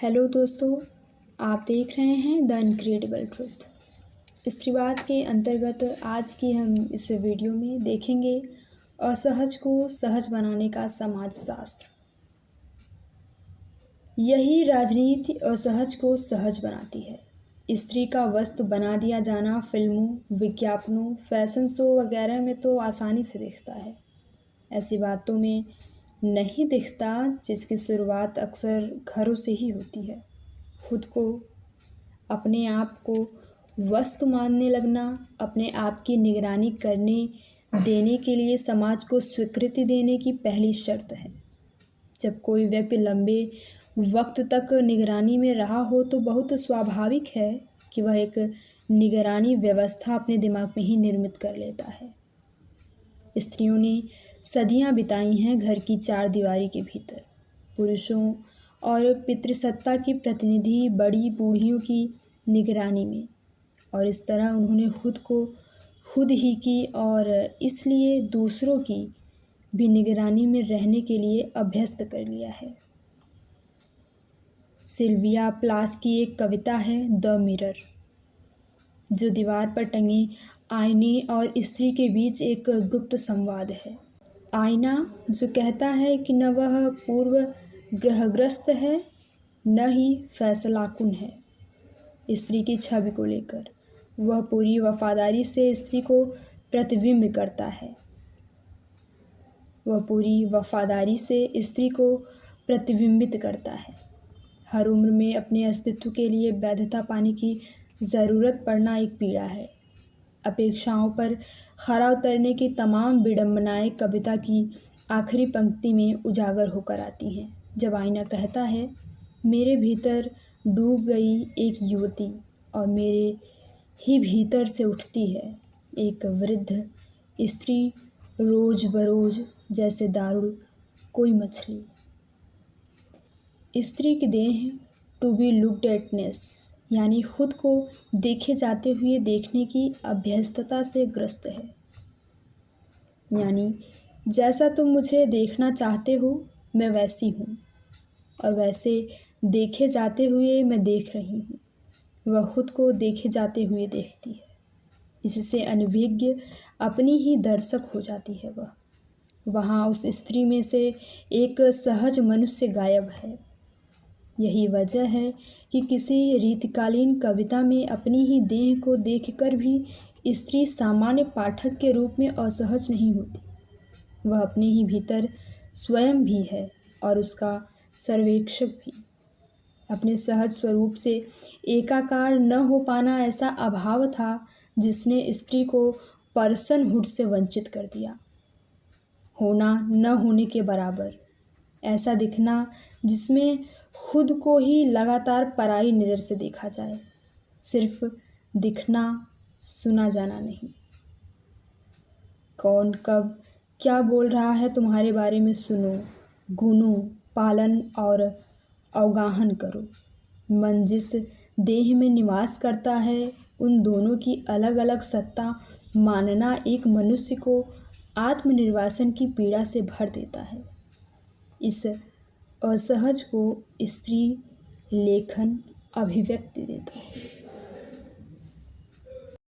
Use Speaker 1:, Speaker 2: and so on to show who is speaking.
Speaker 1: Hello दोस्तों, आप देख रहे हैं द इनक्रेडिबल ट्रुथ। स्त्रीवाद के अंतर्गत आज की हम इस वीडियो में देखेंगे असहज को सहज बनाने का समाजशास्त्र। यही राजनीति असहज को सहज बनाती है। स्त्री का वस्तु बना दिया जाना फिल्मों, विज्ञापनों, फैशन शो वगैरह में तो आसानी से दिखता है। ऐसी बातों में नहीं दिखता जिसकी शुरुआत अक्सर घरों से ही होती है। खुद को, अपने आप को वस्तु मानने लगना, अपने आप की निगरानी करने देने के लिए समाज को स्वीकृति देने की पहली शर्त है। जब कोई व्यक्ति लंबे वक्त तक निगरानी में रहा हो तो बहुत स्वाभाविक है कि वह एक निगरानी व्यवस्था अपने दिमाग में ही निर्मित कर लेता है। स्त्रियों ने सदियां बिताई हैं घर की चार दीवारी के भीतर, पुरुषों और पितृसत्ता की प्रतिनिधि बड़ी बूढ़ियों की निगरानी में, और इस तरह उन्होंने खुद को खुद ही की और इसलिए दूसरों की भी निगरानी में रहने के लिए अभ्यस्त कर लिया है। सिल्विया प्लाथ की एक कविता है द मिरर, जो दीवार पर टंगे आईने और स्त्री के बीच एक गुप्त संवाद है। आईना जो कहता है कि न वह पूर्व ग्रहग्रस्त है न ही फैसलाकुन है स्त्री की छवि को लेकर, वह पूरी वफादारी से स्त्री को प्रतिबिंब करता है। वह पूरी वफादारी से स्त्री को प्रतिबिंबित करता है। हर उम्र में अपने अस्तित्व के लिए वैधता पाने की ज़रूरत पड़ना एक पीड़ा है। अपेक्षाओं पर खरा उतरने की तमाम विडंबनाएं कविता की आखिरी पंक्ति में उजागर होकर आती हैं, जब आईना कहता है, मेरे भीतर डूब गई एक युवती और मेरे ही भीतर से उठती है एक वृद्ध स्त्री, रोज बरोज जैसे दारुण कोई मछली। स्त्री की देह टू बी लुक्ड एटनेस, यानी खुद को देखे जाते हुए देखने की अभ्यस्तता से ग्रस्त है। यानी जैसा तुम मुझे देखना चाहते हो मैं वैसी हूँ, और वैसे देखे जाते हुए मैं देख रही हूँ। वह खुद को देखे जाते हुए देखती है। इससे अनभिज्ञ अपनी ही दर्शक हो जाती है। वहाँ उस स्त्री में से एक सहज मनुष्य गायब है। यही वजह है कि किसी रीतिकालीन कविता में अपनी ही देह को देखकर भी स्त्री सामान्य पाठक के रूप में असहज नहीं होती। वह अपने ही भीतर स्वयं भी है और उसका सर्वेक्षक भी। अपने सहज स्वरूप से एकाकार न हो पाना ऐसा अभाव था जिसने स्त्री को पर्सनहुड से वंचित कर दिया। होना न होने के बराबर, ऐसा दिखना जिसमें खुद को ही लगातार पराई नज़र से देखा जाए, सिर्फ दिखना, सुना जाना नहीं। कौन कब क्या बोल रहा है तुम्हारे बारे में सुनो, गुनो, पालन और अवगाहन करो। मन जिस देह में निवास करता है उन दोनों की अलग अलग सत्ता मानना एक मनुष्य को आत्मनिर्वासन की पीड़ा से भर देता है। इस असहज को स्त्री लेखन अभिव्यक्ति देता है।